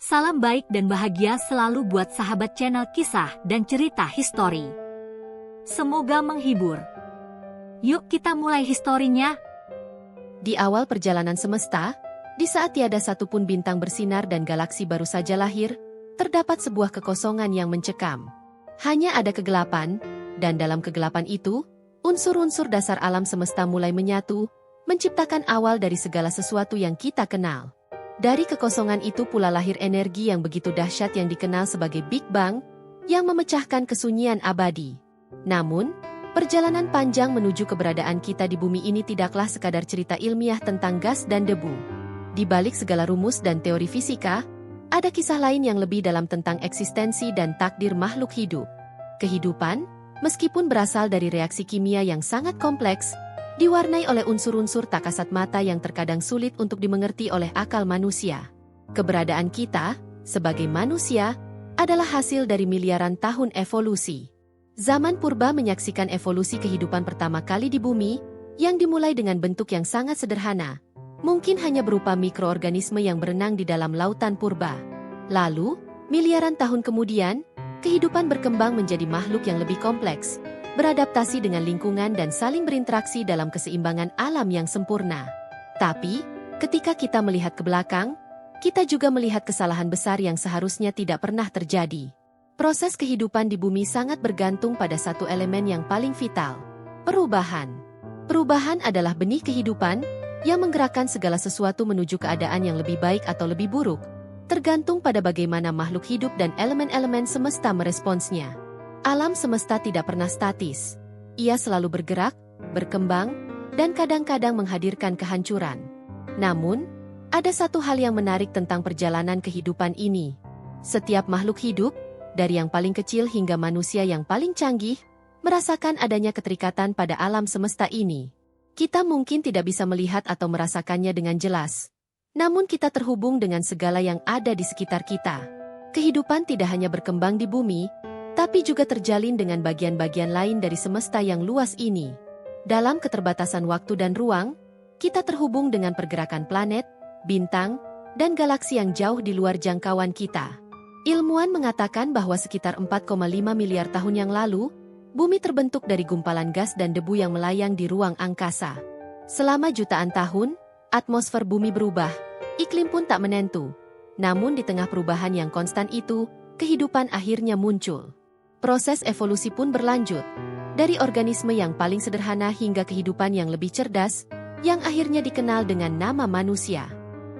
Salam baik dan bahagia selalu buat sahabat channel kisah dan cerita histori. Semoga menghibur. Yuk kita mulai historinya. Di awal perjalanan semesta, di saat tiada satupun bintang bersinar dan galaksi baru saja lahir, terdapat sebuah kekosongan yang mencekam. Hanya ada kegelapan, dan dalam kegelapan itu, unsur-unsur dasar alam semesta mulai menyatu, menciptakan awal dari segala sesuatu yang kita kenal. Dari kekosongan itu pula lahir energi yang begitu dahsyat yang dikenal sebagai Big Bang, yang memecahkan kesunyian abadi. Namun, perjalanan panjang menuju keberadaan kita di bumi ini tidaklah sekadar cerita ilmiah tentang gas dan debu. Di balik segala rumus dan teori fisika, ada kisah lain yang lebih dalam tentang eksistensi dan takdir makhluk hidup. Kehidupan, meskipun berasal dari reaksi kimia yang sangat kompleks, diwarnai oleh unsur-unsur tak kasat mata yang terkadang sulit untuk dimengerti oleh akal manusia. Keberadaan kita, sebagai manusia, adalah hasil dari miliaran tahun evolusi. Zaman purba menyaksikan evolusi kehidupan pertama kali di bumi, yang dimulai dengan bentuk yang sangat sederhana, mungkin hanya berupa mikroorganisme yang berenang di dalam lautan purba. Lalu, miliaran tahun kemudian, kehidupan berkembang menjadi makhluk yang lebih kompleks, beradaptasi dengan lingkungan dan saling berinteraksi dalam keseimbangan alam yang sempurna. Tapi, ketika kita melihat ke belakang, kita juga melihat kesalahan besar yang seharusnya tidak pernah terjadi. Proses kehidupan di bumi sangat bergantung pada satu elemen yang paling vital, perubahan. Perubahan adalah benih kehidupan yang menggerakkan segala sesuatu menuju keadaan yang lebih baik atau lebih buruk, tergantung pada bagaimana makhluk hidup dan elemen-elemen semesta meresponsnya. Alam semesta tidak pernah statis. Ia selalu bergerak, berkembang, dan kadang-kadang menghadirkan kehancuran. Namun, ada satu hal yang menarik tentang perjalanan kehidupan ini. Setiap makhluk hidup, dari yang paling kecil hingga manusia yang paling canggih, merasakan adanya keterikatan pada alam semesta ini. Kita mungkin tidak bisa melihat atau merasakannya dengan jelas. Namun kita terhubung dengan segala yang ada di sekitar kita. Kehidupan tidak hanya berkembang di bumi, tapi juga terjalin dengan bagian-bagian lain dari semesta yang luas ini. Dalam keterbatasan waktu dan ruang, kita terhubung dengan pergerakan planet, bintang, dan galaksi yang jauh di luar jangkauan kita. Ilmuwan mengatakan bahwa sekitar 4,5 miliar tahun yang lalu, bumi terbentuk dari gumpalan gas dan debu yang melayang di ruang angkasa. Selama jutaan tahun, atmosfer bumi berubah, iklim pun tak menentu. Namun di tengah perubahan yang konstan itu, kehidupan akhirnya muncul. Proses evolusi pun berlanjut, dari organisme yang paling sederhana hingga kehidupan yang lebih cerdas, yang akhirnya dikenal dengan nama manusia.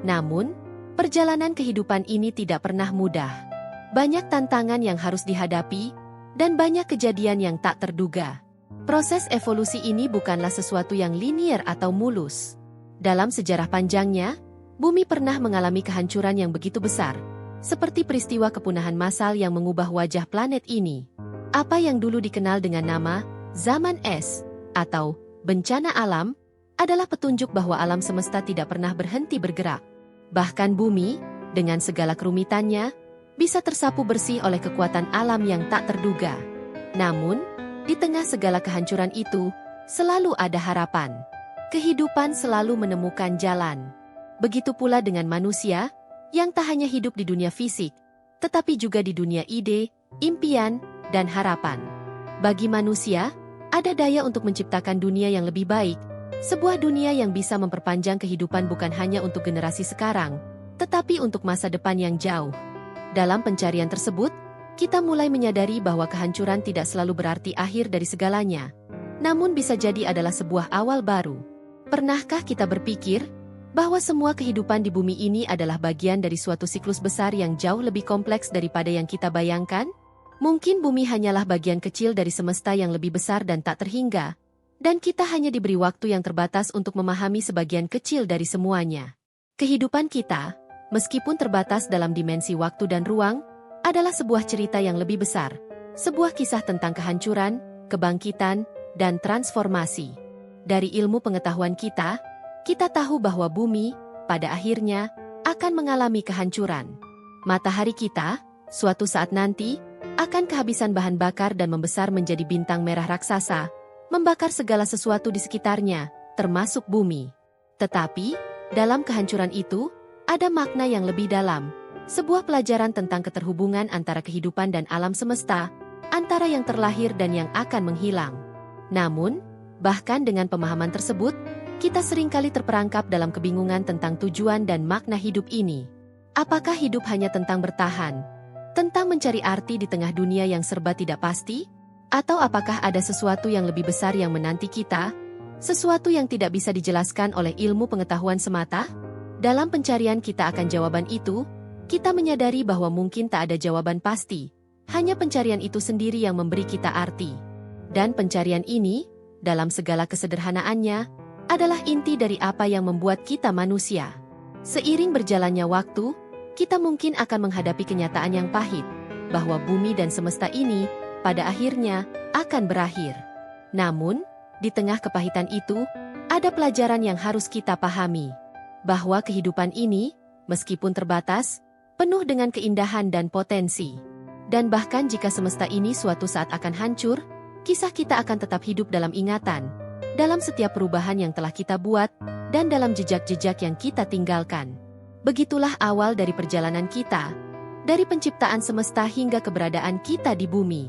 Namun, perjalanan kehidupan ini tidak pernah mudah. Banyak tantangan yang harus dihadapi, dan banyak kejadian yang tak terduga. Proses evolusi ini bukanlah sesuatu yang linier atau mulus. Dalam sejarah panjangnya, bumi pernah mengalami kehancuran yang begitu besar, seperti peristiwa kepunahan massal yang mengubah wajah planet ini. Apa yang dulu dikenal dengan nama zaman es atau bencana alam adalah petunjuk bahwa alam semesta tidak pernah berhenti bergerak. Bahkan bumi, dengan segala kerumitannya, bisa tersapu bersih oleh kekuatan alam yang tak terduga. Namun, di tengah segala kehancuran itu, selalu ada harapan. Kehidupan selalu menemukan jalan. Begitu pula dengan manusia, yang tak hanya hidup di dunia fisik, tetapi juga di dunia ide, impian, dan harapan. Bagi manusia, ada daya untuk menciptakan dunia yang lebih baik, sebuah dunia yang bisa memperpanjang kehidupan bukan hanya untuk generasi sekarang, tetapi untuk masa depan yang jauh. Dalam pencarian tersebut, kita mulai menyadari bahwa kehancuran tidak selalu berarti akhir dari segalanya, namun bisa jadi adalah sebuah awal baru. Pernahkah kita berpikir bahwa semua kehidupan di bumi ini adalah bagian dari suatu siklus besar yang jauh lebih kompleks daripada yang kita bayangkan? Mungkin bumi hanyalah bagian kecil dari semesta yang lebih besar dan tak terhingga, dan kita hanya diberi waktu yang terbatas untuk memahami sebagian kecil dari semuanya. Kehidupan kita, meskipun terbatas dalam dimensi waktu dan ruang, adalah sebuah cerita yang lebih besar, sebuah kisah tentang kehancuran, kebangkitan, dan transformasi. Dari ilmu pengetahuan kita tahu bahwa bumi, pada akhirnya, akan mengalami kehancuran. Matahari kita, suatu saat nanti, akan kehabisan bahan bakar dan membesar menjadi bintang merah raksasa, membakar segala sesuatu di sekitarnya, termasuk bumi. Tetapi, dalam kehancuran itu, ada makna yang lebih dalam, Sebuah pelajaran tentang keterhubungan antara kehidupan dan alam semesta, antara yang terlahir dan yang akan menghilang. Namun, bahkan dengan pemahaman tersebut, kita seringkali terperangkap dalam kebingungan tentang tujuan dan makna hidup ini. Apakah hidup hanya tentang bertahan? Tentang mencari arti di tengah dunia yang serba tidak pasti? Atau apakah ada sesuatu yang lebih besar yang menanti kita? Sesuatu yang tidak bisa dijelaskan oleh ilmu pengetahuan semata? Dalam pencarian kita akan jawaban itu, kita menyadari bahwa mungkin tak ada jawaban pasti. Hanya pencarian itu sendiri yang memberi kita arti. Dan pencarian ini, dalam segala kesederhanaannya, adalah inti dari apa yang membuat kita manusia. Seiring berjalannya waktu, kita mungkin akan menghadapi kenyataan yang pahit, bahwa bumi dan semesta ini, pada akhirnya, akan berakhir. Namun, di tengah kepahitan itu, ada pelajaran yang harus kita pahami. Bahwa kehidupan ini, meskipun terbatas, penuh dengan keindahan dan potensi. Dan bahkan jika semesta ini suatu saat akan hancur, kisah kita akan tetap hidup dalam ingatan, dalam setiap perubahan yang telah kita buat, dan dalam jejak-jejak yang kita tinggalkan. Begitulah awal dari perjalanan kita, dari penciptaan semesta hingga keberadaan kita di bumi.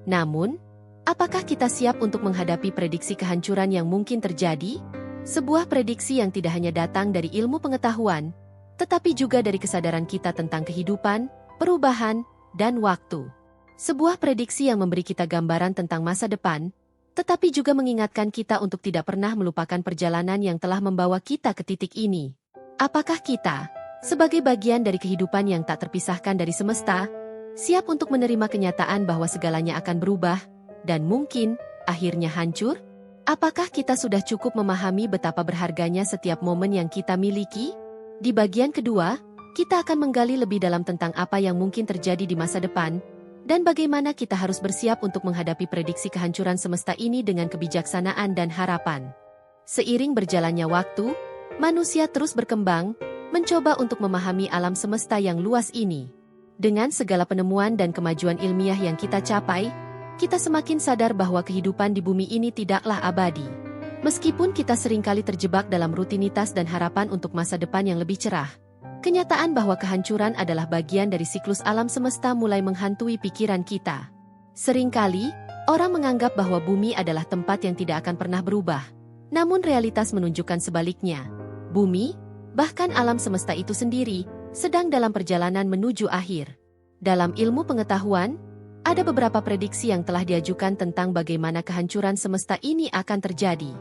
Namun, apakah kita siap untuk menghadapi prediksi kehancuran yang mungkin terjadi? Sebuah prediksi yang tidak hanya datang dari ilmu pengetahuan, tetapi juga dari kesadaran kita tentang kehidupan, perubahan, dan waktu. Sebuah prediksi yang memberi kita gambaran tentang masa depan, tetapi juga mengingatkan kita untuk tidak pernah melupakan perjalanan yang telah membawa kita ke titik ini. Apakah kita, sebagai bagian dari kehidupan yang tak terpisahkan dari semesta, siap untuk menerima kenyataan bahwa segalanya akan berubah, dan mungkin, akhirnya hancur? Apakah kita sudah cukup memahami betapa berharganya setiap momen yang kita miliki? Di bagian kedua, kita akan menggali lebih dalam tentang apa yang mungkin terjadi di masa depan, dan bagaimana kita harus bersiap untuk menghadapi prediksi kehancuran semesta ini dengan kebijaksanaan dan harapan. Seiring berjalannya waktu, manusia terus berkembang, mencoba untuk memahami alam semesta yang luas ini. Dengan segala penemuan dan kemajuan ilmiah yang kita capai, kita semakin sadar bahwa kehidupan di bumi ini tidaklah abadi. Meskipun kita seringkali terjebak dalam rutinitas dan harapan untuk masa depan yang lebih cerah, kenyataan bahwa kehancuran adalah bagian dari siklus alam semesta mulai menghantui pikiran kita. Seringkali, orang menganggap bahwa bumi adalah tempat yang tidak akan pernah berubah. Namun realitas menunjukkan sebaliknya. Bumi, bahkan alam semesta itu sendiri, sedang dalam perjalanan menuju akhir. Dalam ilmu pengetahuan, ada beberapa prediksi yang telah diajukan tentang bagaimana kehancuran semesta ini akan terjadi.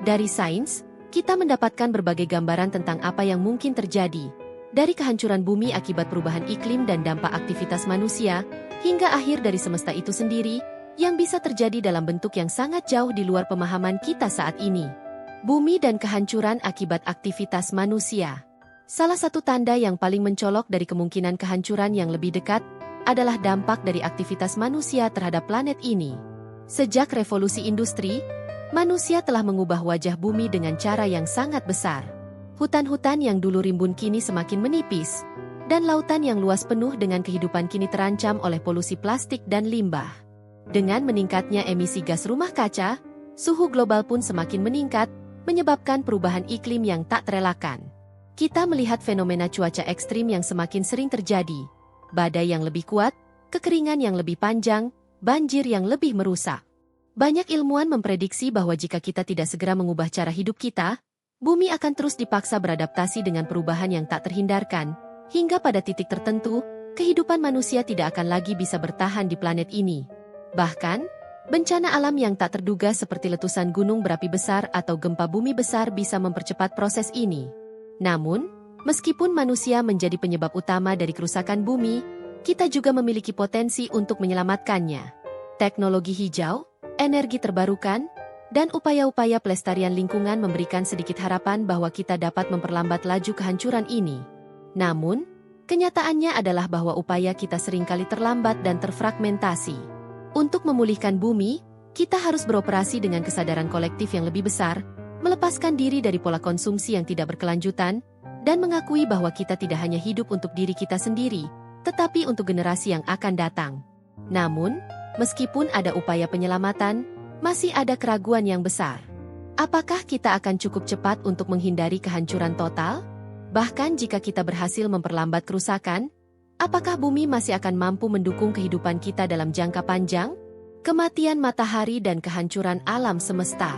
Dari sains, kita mendapatkan berbagai gambaran tentang apa yang mungkin terjadi, dari kehancuran bumi akibat perubahan iklim dan dampak aktivitas manusia, hingga akhir dari semesta itu sendiri, yang bisa terjadi dalam bentuk yang sangat jauh di luar pemahaman kita saat ini. Bumi dan kehancuran akibat aktivitas manusia. Salah satu tanda yang paling mencolok dari kemungkinan kehancuran yang lebih dekat adalah dampak dari aktivitas manusia terhadap planet ini. Sejak revolusi industri, manusia telah mengubah wajah bumi dengan cara yang sangat besar. Hutan-hutan yang dulu rimbun kini semakin menipis, dan lautan yang luas penuh dengan kehidupan kini terancam oleh polusi plastik dan limbah. Dengan meningkatnya emisi gas rumah kaca, suhu global pun semakin meningkat, menyebabkan perubahan iklim yang tak terelakkan. Kita melihat fenomena cuaca ekstrim yang semakin sering terjadi, badai yang lebih kuat, kekeringan yang lebih panjang, banjir yang lebih merusak. Banyak ilmuwan memprediksi bahwa jika kita tidak segera mengubah cara hidup kita, bumi akan terus dipaksa beradaptasi dengan perubahan yang tak terhindarkan, hingga pada titik tertentu, kehidupan manusia tidak akan lagi bisa bertahan di planet ini. Bahkan, bencana alam yang tak terduga seperti letusan gunung berapi besar atau gempa bumi besar bisa mempercepat proses ini. Namun, meskipun manusia menjadi penyebab utama dari kerusakan bumi, kita juga memiliki potensi untuk menyelamatkannya. Teknologi hijau, energi terbarukan, dan upaya-upaya pelestarian lingkungan memberikan sedikit harapan bahwa kita dapat memperlambat laju kehancuran ini. Namun, kenyataannya adalah bahwa upaya kita seringkali terlambat dan terfragmentasi. Untuk memulihkan bumi, kita harus beroperasi dengan kesadaran kolektif yang lebih besar, melepaskan diri dari pola konsumsi yang tidak berkelanjutan, dan mengakui bahwa kita tidak hanya hidup untuk diri kita sendiri, tetapi untuk generasi yang akan datang. Namun, meskipun ada upaya penyelamatan, masih ada keraguan yang besar. Apakah kita akan cukup cepat untuk menghindari kehancuran total? Bahkan jika kita berhasil memperlambat kerusakan, Apakah bumi masih akan mampu mendukung kehidupan kita dalam jangka panjang? Kematian matahari dan kehancuran alam semesta.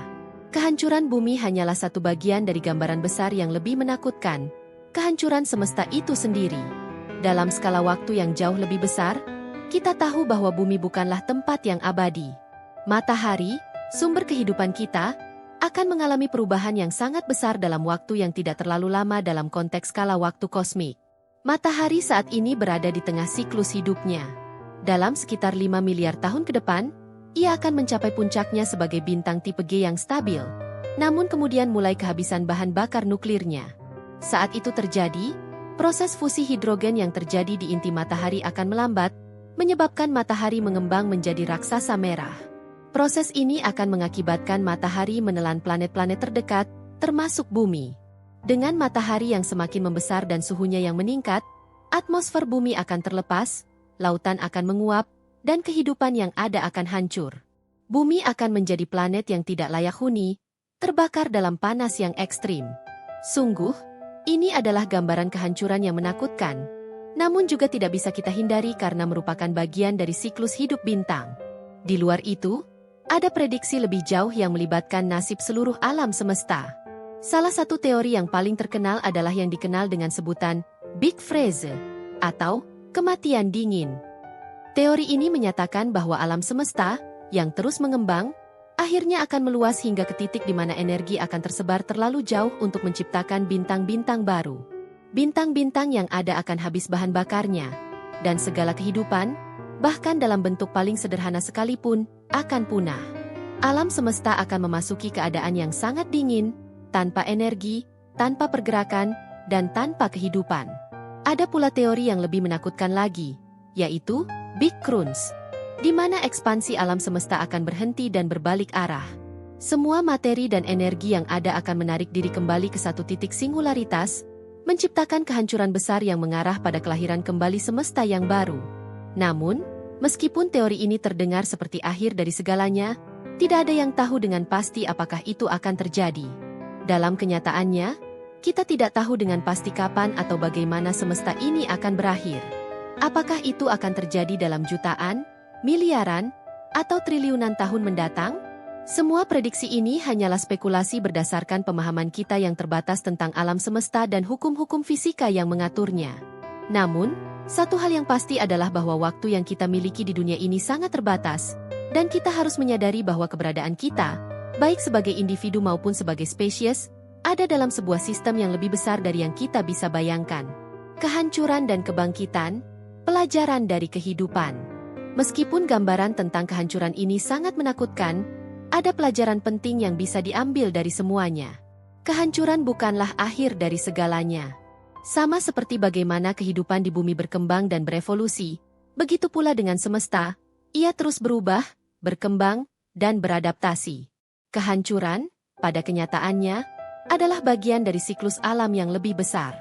Kehancuran bumi hanyalah satu bagian dari gambaran besar yang lebih menakutkan, kehancuran semesta itu sendiri. Dalam skala waktu yang jauh lebih besar, kita tahu bahwa bumi bukanlah tempat yang abadi. Matahari, sumber kehidupan kita, akan mengalami perubahan yang sangat besar dalam waktu yang tidak terlalu lama dalam konteks skala waktu kosmik. Matahari saat ini berada di tengah siklus hidupnya. Dalam sekitar 5 miliar tahun ke depan, ia akan mencapai puncaknya sebagai bintang tipe G yang stabil, namun kemudian mulai kehabisan bahan bakar nuklirnya. Saat itu terjadi, proses fusi hidrogen yang terjadi di inti matahari akan melambat, menyebabkan matahari mengembang menjadi raksasa merah. Proses ini akan mengakibatkan matahari menelan planet-planet terdekat, termasuk bumi. Dengan matahari yang semakin membesar dan suhunya yang meningkat, atmosfer bumi akan terlepas, lautan akan menguap, dan kehidupan yang ada akan hancur. Bumi akan menjadi planet yang tidak layak huni, terbakar dalam panas yang ekstrim. Sungguh, ini adalah gambaran kehancuran yang menakutkan, namun juga tidak bisa kita hindari karena merupakan bagian dari siklus hidup bintang. Di luar itu, ada prediksi lebih jauh yang melibatkan nasib seluruh alam semesta. Salah satu teori yang paling terkenal adalah yang dikenal dengan sebutan Big Freeze atau kematian dingin. Teori ini menyatakan bahwa alam semesta yang terus mengembang akhirnya akan meluas hingga ke titik di mana energi akan tersebar terlalu jauh untuk menciptakan bintang-bintang baru. Bintang-bintang yang ada akan habis bahan bakarnya, dan segala kehidupan, bahkan dalam bentuk paling sederhana sekalipun, akan punah. Alam semesta akan memasuki keadaan yang sangat dingin, tanpa energi, tanpa pergerakan, dan tanpa kehidupan. Ada pula teori yang lebih menakutkan lagi, yaitu Big Crunch, di mana ekspansi alam semesta akan berhenti dan berbalik arah. Semua materi dan energi yang ada akan menarik diri kembali ke satu titik singularitas, menciptakan kehancuran besar yang mengarah pada kelahiran kembali semesta yang baru. Namun, meskipun teori ini terdengar seperti akhir dari segalanya, tidak ada yang tahu dengan pasti apakah itu akan terjadi. Dalam kenyataannya, kita tidak tahu dengan pasti kapan atau bagaimana semesta ini akan berakhir. Apakah itu akan terjadi dalam jutaan, miliaran, atau triliunan tahun mendatang? Semua prediksi ini hanyalah spekulasi berdasarkan pemahaman kita yang terbatas tentang alam semesta dan hukum-hukum fisika yang mengaturnya. Namun, satu hal yang pasti adalah bahwa waktu yang kita miliki di dunia ini sangat terbatas, dan kita harus menyadari bahwa keberadaan kita, baik sebagai individu maupun sebagai spesies, ada dalam sebuah sistem yang lebih besar dari yang kita bisa bayangkan. Kehancuran dan kebangkitan, pelajaran dari kehidupan. Meskipun gambaran tentang kehancuran ini sangat menakutkan, ada pelajaran penting yang bisa diambil dari semuanya. Kehancuran bukanlah akhir dari segalanya. Sama seperti bagaimana kehidupan di bumi berkembang dan berevolusi, begitu pula dengan semesta, ia terus berubah, berkembang, dan beradaptasi. Kehancuran, pada kenyataannya, adalah bagian dari siklus alam yang lebih besar.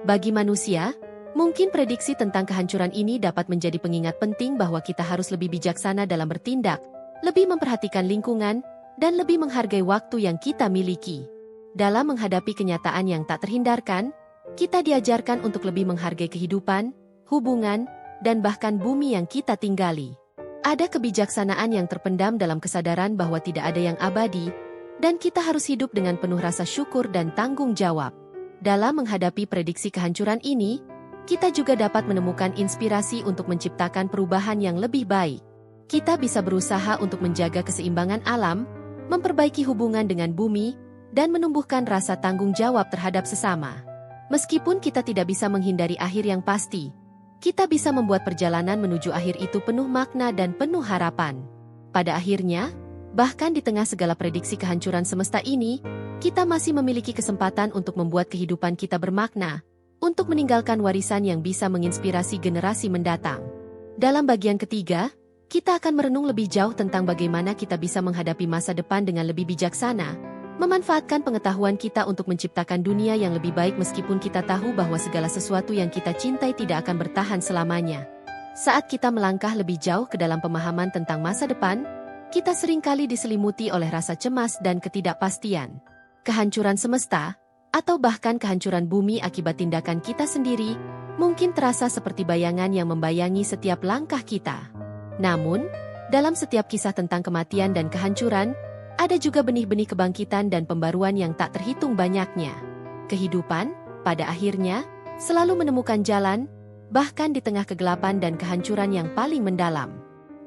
Bagi manusia, mungkin prediksi tentang kehancuran ini dapat menjadi pengingat penting bahwa kita harus lebih bijaksana dalam bertindak, lebih memperhatikan lingkungan, dan lebih menghargai waktu yang kita miliki. Dalam menghadapi kenyataan yang tak terhindarkan, kita diajarkan untuk lebih menghargai kehidupan, hubungan, dan bahkan bumi yang kita tinggali. Ada kebijaksanaan yang terpendam dalam kesadaran bahwa tidak ada yang abadi, dan kita harus hidup dengan penuh rasa syukur dan tanggung jawab. Dalam menghadapi prediksi kehancuran ini, kita juga dapat menemukan inspirasi untuk menciptakan perubahan yang lebih baik. Kita bisa berusaha untuk menjaga keseimbangan alam, memperbaiki hubungan dengan bumi, dan menumbuhkan rasa tanggung jawab terhadap sesama. Meskipun kita tidak bisa menghindari akhir yang pasti, kita bisa membuat perjalanan menuju akhir itu penuh makna dan penuh harapan. Pada akhirnya, bahkan di tengah segala prediksi kehancuran semesta ini, kita masih memiliki kesempatan untuk membuat kehidupan kita bermakna, untuk meninggalkan warisan yang bisa menginspirasi generasi mendatang. Dalam bagian ketiga, kita akan merenung lebih jauh tentang bagaimana kita bisa menghadapi masa depan dengan lebih bijaksana, memanfaatkan pengetahuan kita untuk menciptakan dunia yang lebih baik meskipun kita tahu bahwa segala sesuatu yang kita cintai tidak akan bertahan selamanya. Saat kita melangkah lebih jauh ke dalam pemahaman tentang masa depan, kita seringkali diselimuti oleh rasa cemas dan ketidakpastian. Kehancuran semesta, atau bahkan kehancuran bumi akibat tindakan kita sendiri, mungkin terasa seperti bayangan yang membayangi setiap langkah kita. Namun, dalam setiap kisah tentang kematian dan kehancuran, ada juga benih-benih kebangkitan dan pembaruan yang tak terhitung banyaknya. Kehidupan, pada akhirnya, selalu menemukan jalan, bahkan di tengah kegelapan dan kehancuran yang paling mendalam.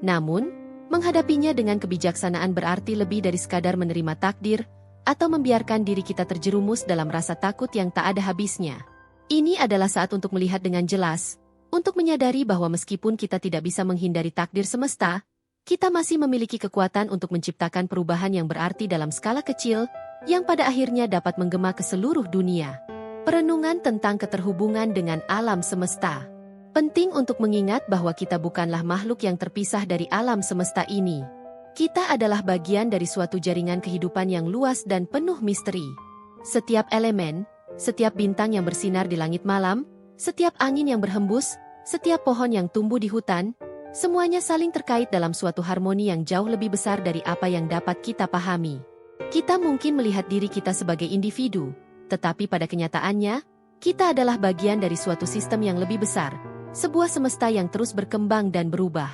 Namun, menghadapinya dengan kebijaksanaan berarti lebih dari sekadar menerima takdir, atau membiarkan diri kita terjerumus dalam rasa takut yang tak ada habisnya. Ini adalah saat untuk melihat dengan jelas, untuk menyadari bahwa meskipun kita tidak bisa menghindari takdir semesta, kita masih memiliki kekuatan untuk menciptakan perubahan yang berarti dalam skala kecil, yang pada akhirnya dapat menggema ke seluruh dunia. Perenungan tentang keterhubungan dengan alam semesta. Penting untuk mengingat bahwa kita bukanlah makhluk yang terpisah dari alam semesta ini. Kita adalah bagian dari suatu jaringan kehidupan yang luas dan penuh misteri. Setiap elemen, setiap bintang yang bersinar di langit malam, setiap angin yang berhembus, setiap pohon yang tumbuh di hutan, semuanya saling terkait dalam suatu harmoni yang jauh lebih besar dari apa yang dapat kita pahami. Kita mungkin melihat diri kita sebagai individu, tetapi pada kenyataannya, kita adalah bagian dari suatu sistem yang lebih besar, sebuah semesta yang terus berkembang dan berubah.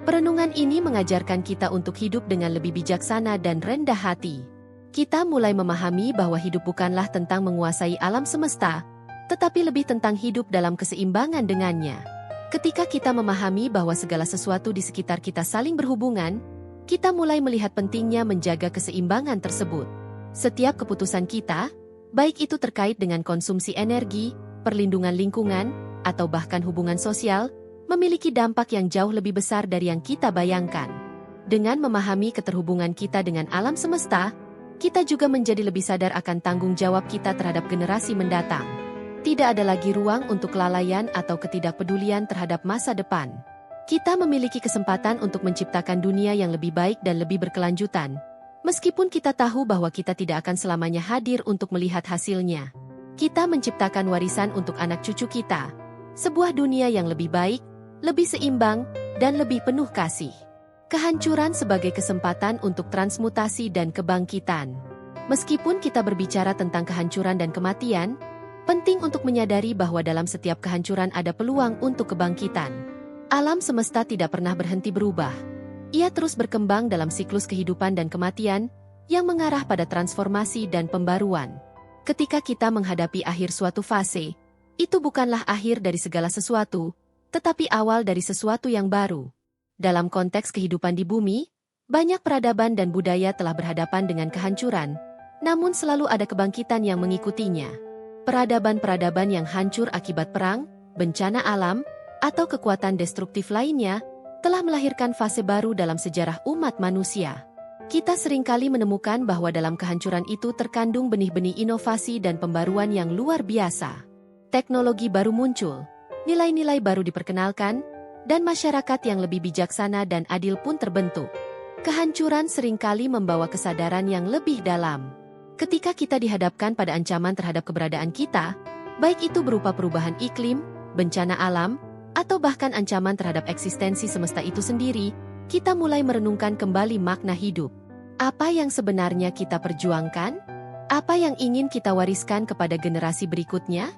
Perenungan ini mengajarkan kita untuk hidup dengan lebih bijaksana dan rendah hati. Kita mulai memahami bahwa hidup bukanlah tentang menguasai alam semesta, tetapi lebih tentang hidup dalam keseimbangan dengannya. Ketika kita memahami bahwa segala sesuatu di sekitar kita saling berhubungan, kita mulai melihat pentingnya menjaga keseimbangan tersebut. Setiap keputusan kita, baik itu terkait dengan konsumsi energi, perlindungan lingkungan, atau bahkan hubungan sosial, memiliki dampak yang jauh lebih besar dari yang kita bayangkan. Dengan memahami keterhubungan kita dengan alam semesta, kita juga menjadi lebih sadar akan tanggung jawab kita terhadap generasi mendatang. Tidak ada lagi ruang untuk kelalaian atau ketidakpedulian terhadap masa depan. Kita memiliki kesempatan untuk menciptakan dunia yang lebih baik dan lebih berkelanjutan, meskipun kita tahu bahwa kita tidak akan selamanya hadir untuk melihat hasilnya. Kita menciptakan warisan untuk anak cucu kita, sebuah dunia yang lebih baik, lebih seimbang, dan lebih penuh kasih. Kehancuran sebagai kesempatan untuk transmutasi dan kebangkitan. Meskipun kita berbicara tentang kehancuran dan kematian, penting untuk menyadari bahwa dalam setiap kehancuran ada peluang untuk kebangkitan. Alam semesta tidak pernah berhenti berubah. Ia terus berkembang dalam siklus kehidupan dan kematian, yang mengarah pada transformasi dan pembaruan. Ketika kita menghadapi akhir suatu fase, itu bukanlah akhir dari segala sesuatu, tetapi awal dari sesuatu yang baru. Dalam konteks kehidupan di bumi, banyak peradaban dan budaya telah berhadapan dengan kehancuran, namun selalu ada kebangkitan yang mengikutinya. Peradaban-peradaban yang hancur akibat perang, bencana alam, atau kekuatan destruktif lainnya, telah melahirkan fase baru dalam sejarah umat manusia. Kita seringkali menemukan bahwa dalam kehancuran itu terkandung benih-benih inovasi dan pembaruan yang luar biasa. Teknologi baru muncul, nilai-nilai baru diperkenalkan, dan masyarakat yang lebih bijaksana dan adil pun terbentuk. Kehancuran seringkali membawa kesadaran yang lebih dalam. Ketika kita dihadapkan pada ancaman terhadap keberadaan kita, baik itu berupa perubahan iklim, bencana alam, atau bahkan ancaman terhadap eksistensi semesta itu sendiri, kita mulai merenungkan kembali makna hidup. Apa yang sebenarnya kita perjuangkan? Apa yang ingin kita wariskan kepada generasi berikutnya?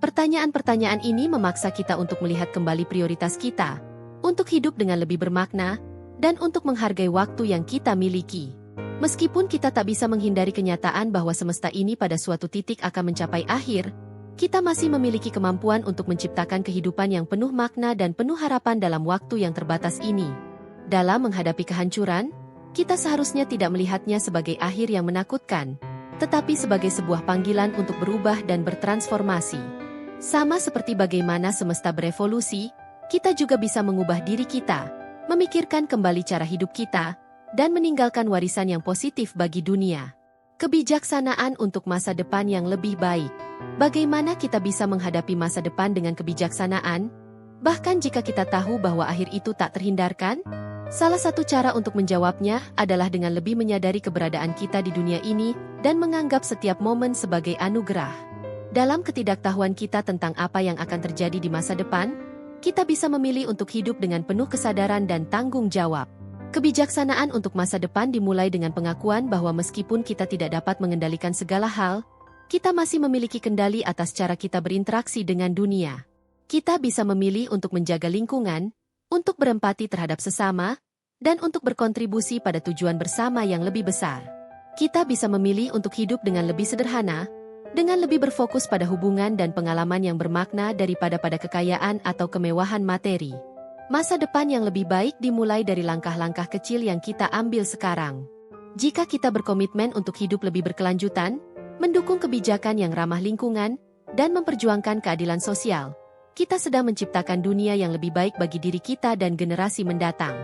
Pertanyaan-pertanyaan ini memaksa kita untuk melihat kembali prioritas kita, untuk hidup dengan lebih bermakna, dan untuk menghargai waktu yang kita miliki. Meskipun kita tak bisa menghindari kenyataan bahwa semesta ini pada suatu titik akan mencapai akhir, kita masih memiliki kemampuan untuk menciptakan kehidupan yang penuh makna dan penuh harapan dalam waktu yang terbatas ini. Dalam menghadapi kehancuran, kita seharusnya tidak melihatnya sebagai akhir yang menakutkan, tetapi sebagai sebuah panggilan untuk berubah dan bertransformasi. Sama seperti bagaimana semesta berevolusi, kita juga bisa mengubah diri kita, memikirkan kembali cara hidup kita, dan meninggalkan warisan yang positif bagi dunia. Kebijaksanaan untuk masa depan yang lebih baik. Bagaimana kita bisa menghadapi masa depan dengan kebijaksanaan? Bahkan jika kita tahu bahwa akhir itu tak terhindarkan? Salah satu cara untuk menjawabnya adalah dengan lebih menyadari keberadaan kita di dunia ini dan menganggap setiap momen sebagai anugerah. Dalam ketidaktahuan kita tentang apa yang akan terjadi di masa depan, kita bisa memilih untuk hidup dengan penuh kesadaran dan tanggung jawab. Kebijaksanaan untuk masa depan dimulai dengan pengakuan bahwa meskipun kita tidak dapat mengendalikan segala hal, kita masih memiliki kendali atas cara kita berinteraksi dengan dunia. Kita bisa memilih untuk menjaga lingkungan, untuk berempati terhadap sesama, dan untuk berkontribusi pada tujuan bersama yang lebih besar. Kita bisa memilih untuk hidup dengan lebih sederhana, dengan lebih berfokus pada hubungan dan pengalaman yang bermakna daripada pada kekayaan atau kemewahan materi. Masa depan yang lebih baik dimulai dari langkah-langkah kecil yang kita ambil sekarang. Jika kita berkomitmen untuk hidup lebih berkelanjutan, mendukung kebijakan yang ramah lingkungan, dan memperjuangkan keadilan sosial, kita sedang menciptakan dunia yang lebih baik bagi diri kita dan generasi mendatang.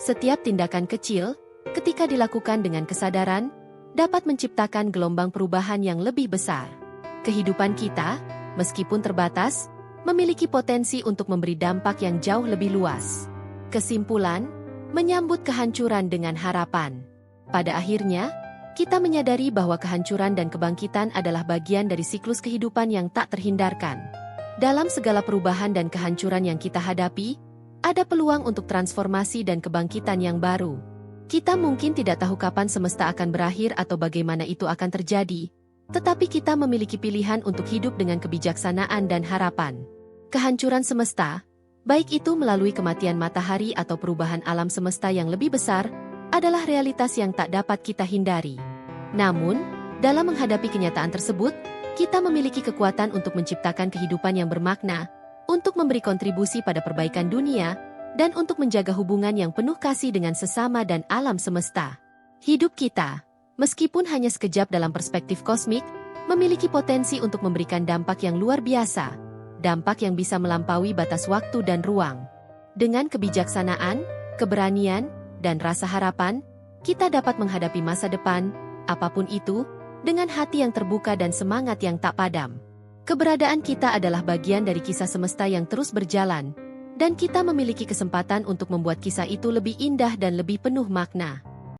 Setiap tindakan kecil, ketika dilakukan dengan kesadaran, dapat menciptakan gelombang perubahan yang lebih besar. Kehidupan kita, meskipun terbatas, memiliki potensi untuk memberi dampak yang jauh lebih luas. Kesimpulan, menyambut kehancuran dengan harapan. Pada akhirnya, kita menyadari bahwa kehancuran dan kebangkitan adalah bagian dari siklus kehidupan yang tak terhindarkan. Dalam segala perubahan dan kehancuran yang kita hadapi, ada peluang untuk transformasi dan kebangkitan yang baru. Kita mungkin tidak tahu kapan semesta akan berakhir atau bagaimana itu akan terjadi, tetapi kita memiliki pilihan untuk hidup dengan kebijaksanaan dan harapan. Kehancuran semesta, baik itu melalui kematian matahari atau perubahan alam semesta yang lebih besar, adalah realitas yang tak dapat kita hindari. Namun, dalam menghadapi kenyataan tersebut, kita memiliki kekuatan untuk menciptakan kehidupan yang bermakna, untuk memberi kontribusi pada perbaikan dunia, dan untuk menjaga hubungan yang penuh kasih dengan sesama dan alam semesta. Hidup kita, meskipun hanya sekejap dalam perspektif kosmik, memiliki potensi untuk memberikan dampak yang luar biasa, dampak yang bisa melampaui batas waktu dan ruang. Dengan kebijaksanaan, keberanian, dan rasa harapan, kita dapat menghadapi masa depan, apapun itu, dengan hati yang terbuka dan semangat yang tak padam. Keberadaan kita adalah bagian dari kisah semesta yang terus berjalan, dan kita memiliki kesempatan untuk membuat kisah itu lebih indah dan lebih penuh makna.